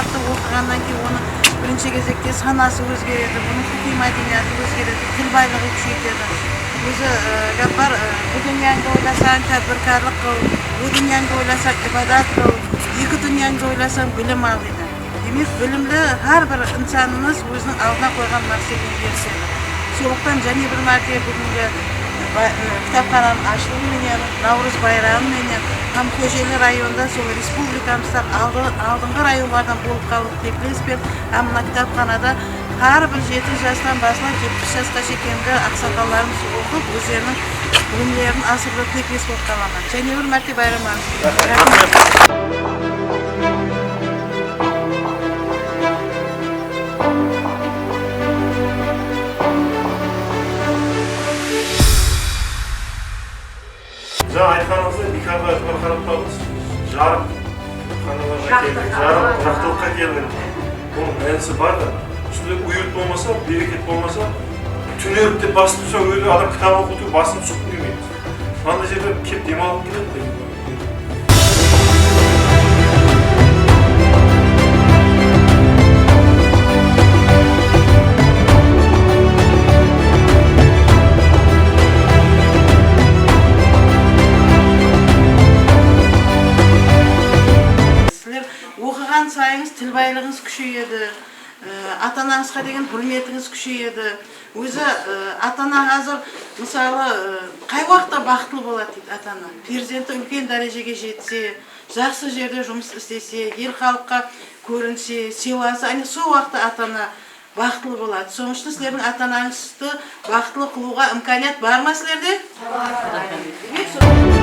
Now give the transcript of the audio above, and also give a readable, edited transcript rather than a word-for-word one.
кітапты оқығаннан кейін оның бірінші кезекте санасы өзгереді, бұның құқи мәдениеті өзгереді, тіл байлығы күшейтеді. Өзі Гапар, bu dünyangda o'ylasang tadbirkorlik qil, bu dünyangda o'ylasang ibodat qil, ikki dünyangda o'ylasang bilim ol dedi. Demak, bilimli har bir insonimiz o'zining oldiga qo'ygan narsaga erishadi. So'qdan және bir marta bugungi kitapxonani açılışı menен, Navruz bayramı menен, ham Ko'jeli rayonida сол республикамызда алдыңғы районlardan bo'lib qolib teklespер, ham kitapxonada har bir 7 yaşdan başlab 70 yaşga kelgangi aqsoqollarimiz o'qib, o'zlarining bilimlarini asrlab tekles bo'lib qolaman. Және bir marta bayramimiz. Жаңа айтқаныңызда Николай қарап қалдыңыз. Жарым қаналарға келдік, жарым тұрақтылыққа келдік. Оның мәнісі бар да, үстінде уют болмаса, берекет болмаса, түнеріп деп басып тұрса, өзі адам кітап оқыту басын түсіп келмейді. Мынандай жерде кеп демалып келеді. Оқыған сайыңыз тіл байлығыңыз күшейеді, ата-анаңызға деген құрметіңіз күшейеді. Өзі ата-ана қазір мысалы қай уақытта бақытлы болады дейді ата-ана. Перзенті үлкен дәрежеге жетсе, жақсы жерде жұмыс істесе, ел халыққа көрінсе, сыйласа, сол уақытта ата-ана бақытлы болады. Соның үшін сіздердің ата-анаңызды бақытлы қылуға имканият бар ма сіздерде? Бар.